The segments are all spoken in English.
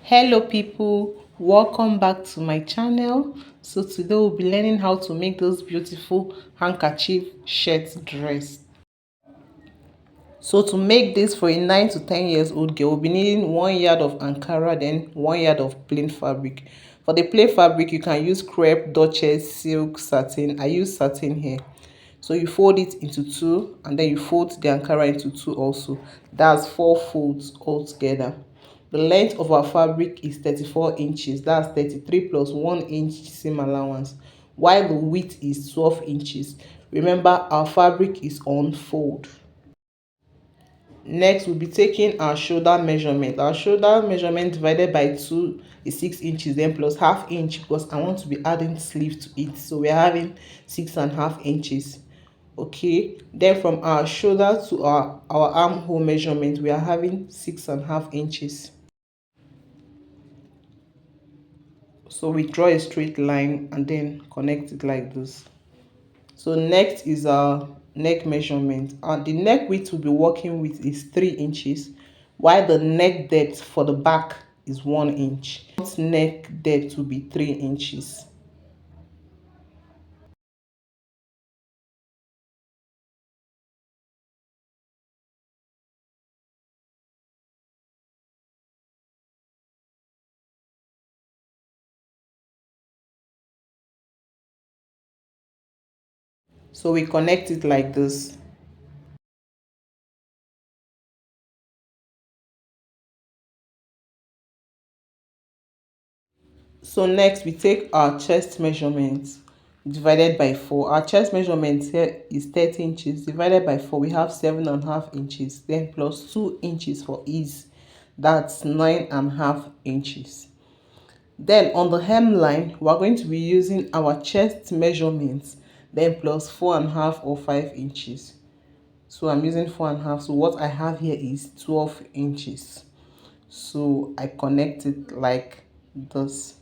Hello people, welcome back to my channel. So today we'll be learning how to make those beautiful handkerchief shirt dress. So to make this for a 9 to 10 years old girl, we'll be needing 1 yard of Ankara, then 1 yard of plain fabric. For the plain fabric, you can use crepe, Duchess, silk, satin. I use satin here. So you fold it into two, and then you fold the Ankara into two also. That's 4 folds altogether. The length of our fabric is 34 inches. That's 33 plus 1 inch seam allowance. While the width is 12 inches. Remember, our fabric is on fold. Next, we'll be taking our shoulder measurement. Our shoulder measurement divided by 2 is 6 inches, then plus half inch because I want to be adding sleeve to it. So we're having 6.5 inches. Okay, then from our shoulder to our armhole measurement, we are having 6.5 inches. So we draw a straight line and then connect it like this. So next is our neck measurement, and the neck width we'll be working with is 3 inches, while the neck depth for the back is 1 inch. Neck depth will be 3 inches. So we connect it like this. So next we take our chest measurement divided by 4. Our chest measurement here is 30 inches divided by 4. We have 7.5 inches, then plus 2 inches for ease. That's 9.5 inches. Then on the hemline, we are going to be using our chest measurements, then plus 4.5 or 5 inches. So I'm using 4.5. So what I have here is 12 inches. So I connect it like this.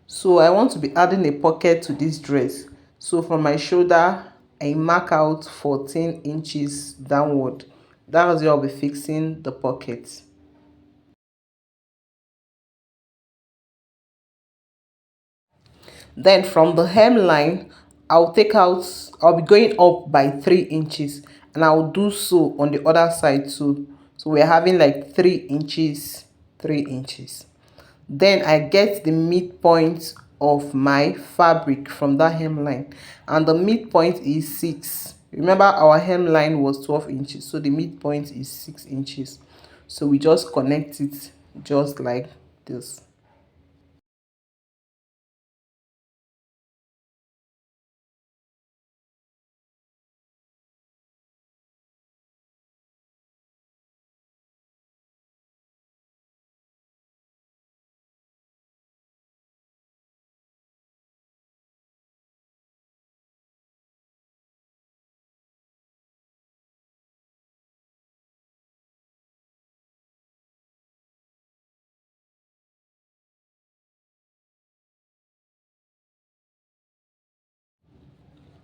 So I want to be adding a pocket to this dress. So from my shoulder, I mark out 14 inches downward. That's where I'll be fixing the pocket. Then from the hemline, I'll be going up by 3 inches, and I'll do so on the other side too. So we're having like 3 inches, 3 inches. Then I get the midpoint of my fabric from that hemline, and the midpoint is 6. Remember, our hemline was 12 inches, so the midpoint is 6 inches. So we just connect it just like this.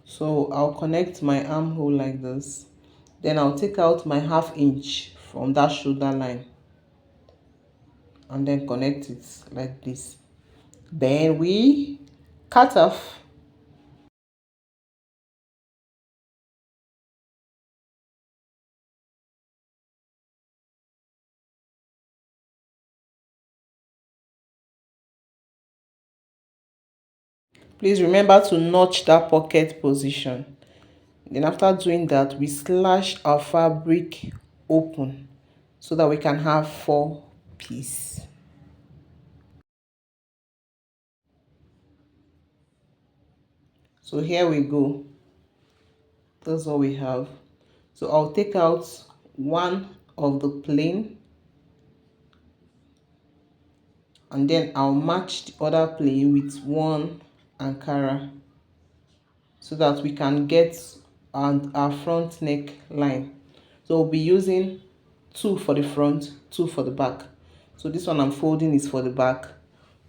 So I'll connect my armhole like this. Then I'll take out my half inch from that shoulder line and then connect it like this. Then we cut off. Please remember to notch that pocket position. Then after doing that, we slash our fabric open so that we can have 4 pieces. So here we go. That's all we have. So I'll take out one of the plain, and then I'll match the other plain with one Ankara so that we can get our front neck line. So we'll be using 2 for the front, 2 for the back. So this one I'm folding is for the back.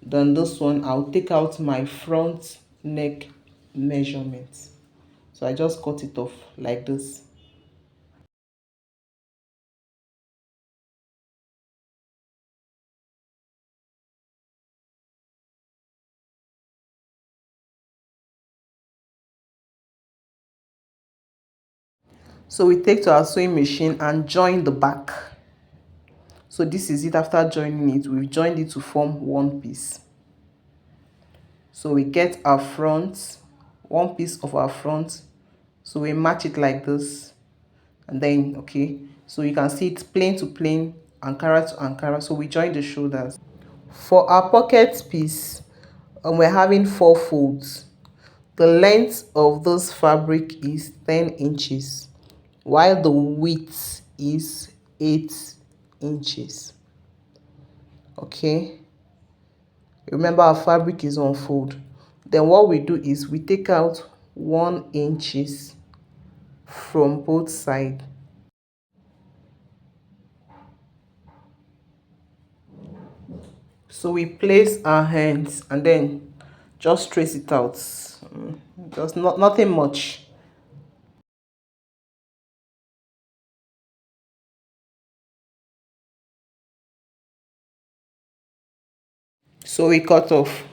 Then this one, I'll take out my front neck measurement. So I just cut it off like this. So we take to our sewing machine and join the back. So this is it. After joining it, we've joined it to form one piece. So we get our front, one piece of our front. So we match it like this. And then, okay, so you can see it's plain to plain, Ankara to Ankara. So we join the shoulders. For our pocket piece, we're having 4 folds. The length of this fabric is 10 inches, while the width is 8 inches. Okay, remember our fabric is on fold. Then what we do is we take out 1 inches from both sides. So we place our hands and then just trace it out. Just nothing much. So we cut off.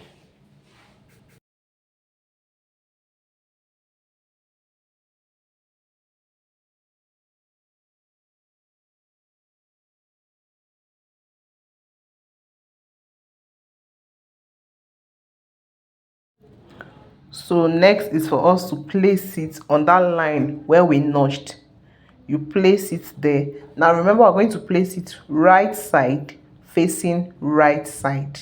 So next is for us to place it on that line where we notched. You place it there. Now remember, we're going to place it right side facing right side,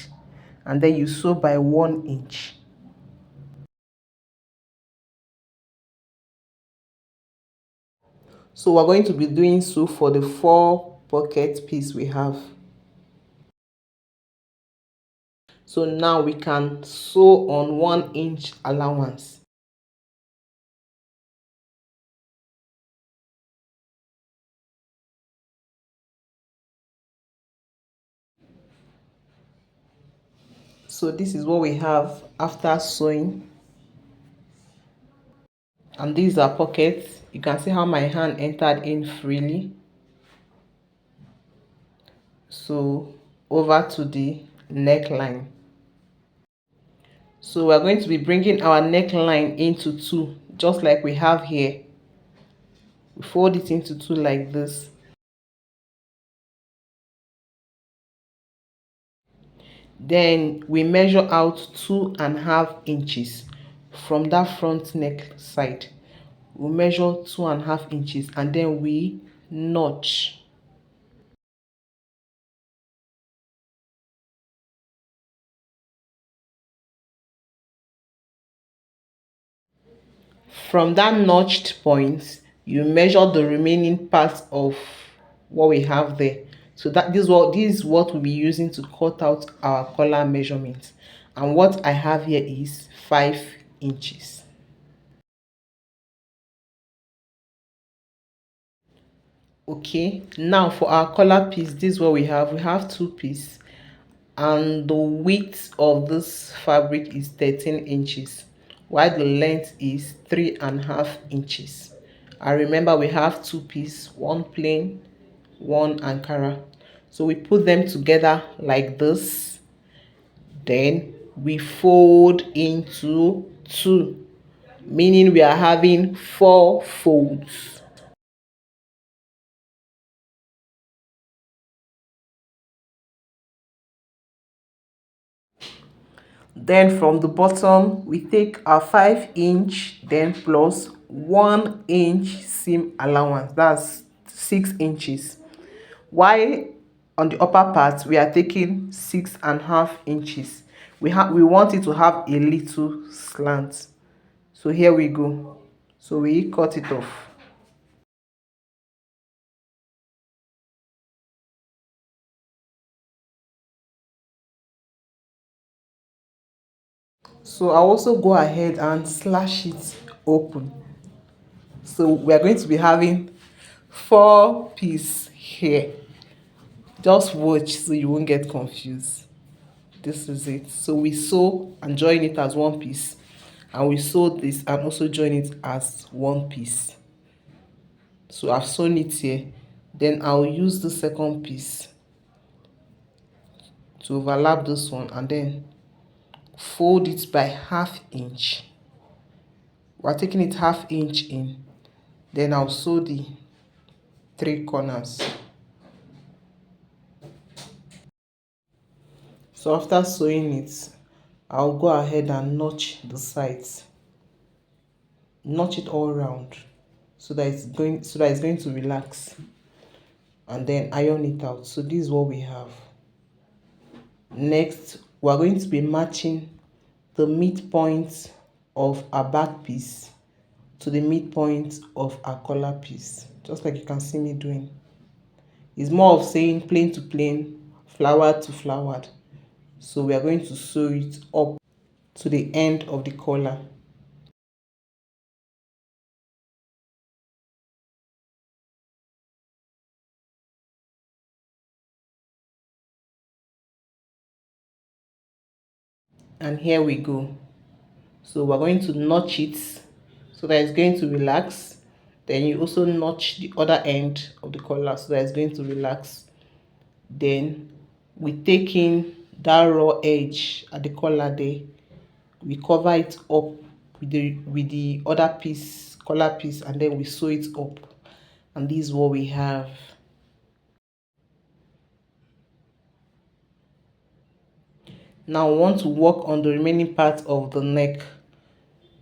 and then you sew by 1 inch. So we're going to be doing so for the 4 pocket piece we have. So now we can sew on 1 inch allowance. So this is what we have after sewing. And these are pockets. You can see how my hand entered in freely. So over to the neckline. So we're going to be bringing our neckline into 2, just like we have here. We fold it into 2 like this. Then we measure out 2.5 inches from that front neck side. We measure 2.5 inches and then we notch. From that notched point, you measure the remaining part of what we have there. So that this is what we'll be using to cut out our collar measurement. And what I have here is 5 inches. Okay, now for our collar piece, this is what we have. We have 2 pieces, and the width of this fabric is 13 inches, while the length is 3.5 inches. I remember we have 2 pieces, one plain, one Ankara. So we put them together like this. Then we fold into 2, meaning we are having 4 folds. Then from the bottom, we take our 5 inch, then plus 1 inch seam allowance. That's 6 inches. While on the upper part, we are taking 6.5 inches. We want it to have a little slant. So here we go. So we cut it off. So I'll also go ahead and slash it open. So we are going to be having 4 pieces here. Just watch so you won't get confused. This is it. So we sew and join it as one piece, and we sew this and also join it as one piece. So I've sewn it here, then I'll use the second piece to overlap this one and then fold it by half inch. We're taking it half inch in, then I'll sew the three corners. So after sewing it, I'll go ahead and notch the sides, notch it all around so that it's going to relax, and then iron it out. So this is what we have. Next, we are going to be matching the midpoint of our back piece to the midpoint of our collar piece, just like you can see me doing. It's more of saying plain to plain, flowered to flowered. So we are going to sew it up to the end of the collar. And here we go. So we're going to notch it so that it's going to relax. Then you also notch the other end of the collar so that it's going to relax. Then we take in that raw edge at the collar there, we cover it up with the other piece, collar piece, and then we sew it up. And this is what we have. Now we want to work on the remaining part of the neck.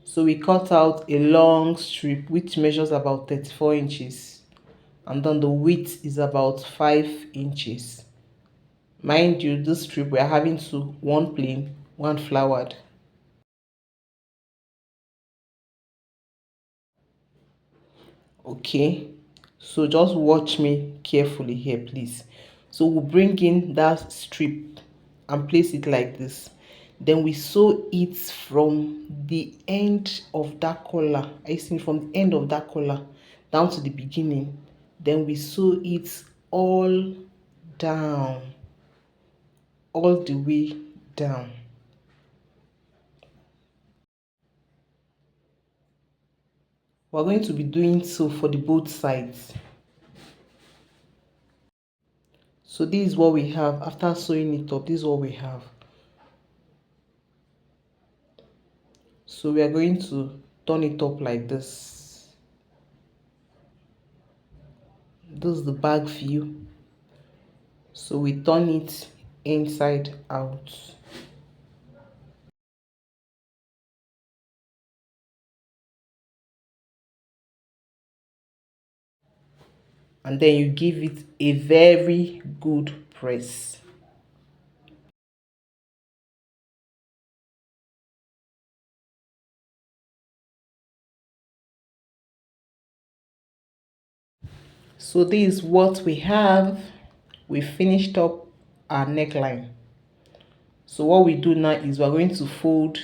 So we cut out a long strip which measures about 34 inches, and then the width is about 5 inches. Mind you, this strip we are having two, one plain, one flowered. Okay, so just watch me carefully here, please. So we'll bring in that strip and place it like this. Then we sew it from the end of that collar. I see, from the end of that collar down to the beginning. Then we sew it all down, all the way down. We're going to be doing so for the both sides. So this is what we have after sewing it up. This is what we have. So we are going to turn it up like this. This is the back view. So we turn it inside out. And then you give it a very good press. So this is what we have. We finished up our neckline. So what we do now is we're going to fold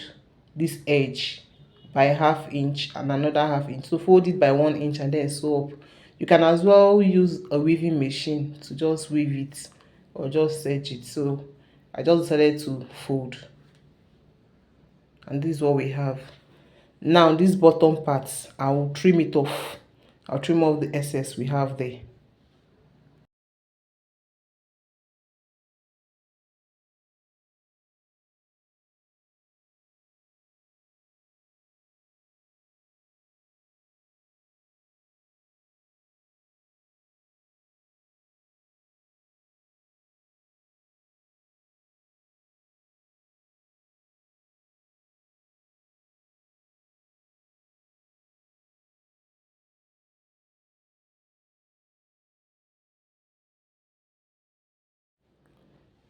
this edge by half inch and another half inch. So fold it by 1 inch and then sew up. You can as well use a weaving machine to just weave it or just edge it. So I just decided to fold, and this is what we have. Now this bottom part, I will trim it off. I'll trim off the excess we have there.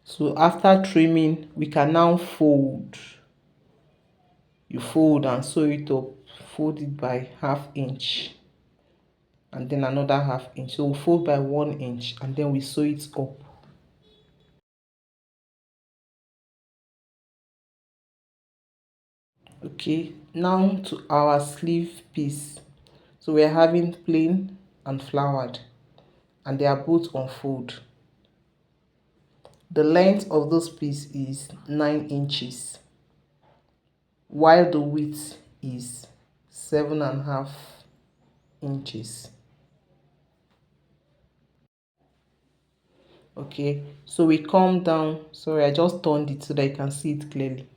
So after trimming, we can now fold. You fold and sew it up. Fold it by half inch and then another half inch. So we fold by 1 inch and then we sew it up. Okay, now to our sleeve piece. So we are having plain and flowered, and they are both on fold. The length of this piece is 9 inches, while the width is 7.5 inches. Okay, so we come down, sorry, I just turned it so that you can see it clearly.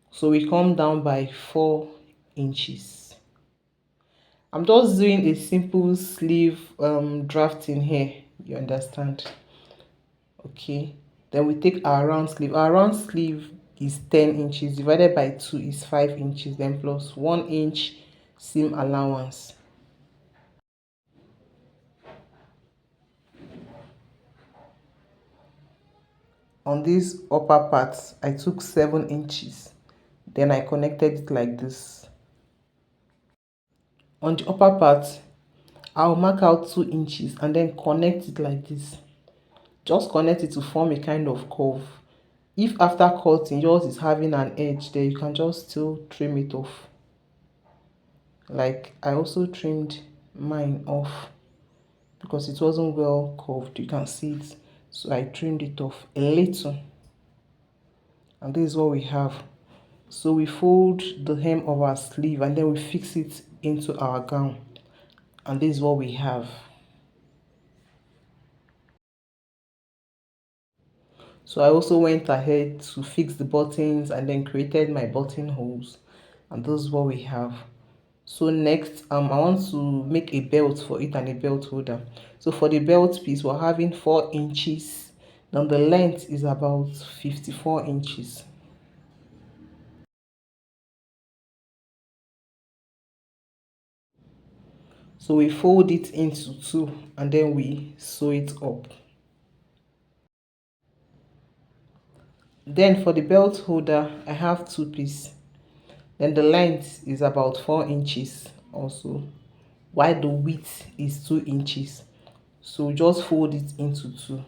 So we come down by 4 inches. I'm just doing a simple sleeve drafting here, you understand? Okay, then we take our round sleeve. Our round sleeve is 10 inches divided by 2 is 5 inches, then plus 1 inch seam allowance. On this upper part I took 7 inches, then I connected it like this. On the upper part I'll mark out 2 inches and then connect it like this. Just connect it to form a kind of curve. If after cutting yours is having an edge, then you can just still trim it off. Like I also trimmed mine off because it wasn't well curved, you can see it, so I trimmed it off a little, and this is what we have. So we fold the hem of our sleeve and then we fix it into our gown, and this is what we have. So I also went ahead to fix the buttons and then created my buttonholes, and this is what we have. So next I want to make a belt for it and a belt holder. So for the belt piece we're having 4 inches. Now the length is about 54 inches. So we fold it into two and then we sew it up. Then for the belt holder I have two pieces. Then the length is about 4 inches also, while the width is 2 inches. So just fold it into two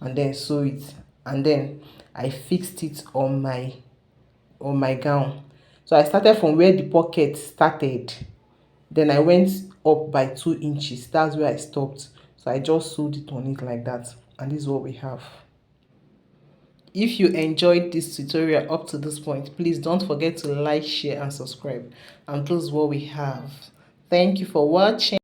and then sew it, and then I fixed it on my gown. So I started from where the pocket started, then I went up by 2 inches. That's where I stopped. So I just sewed it on it like that, and this is what we have. If you enjoyed this tutorial up to this point, please don't forget to like, share and subscribe. And this is what we have. Thank you for watching.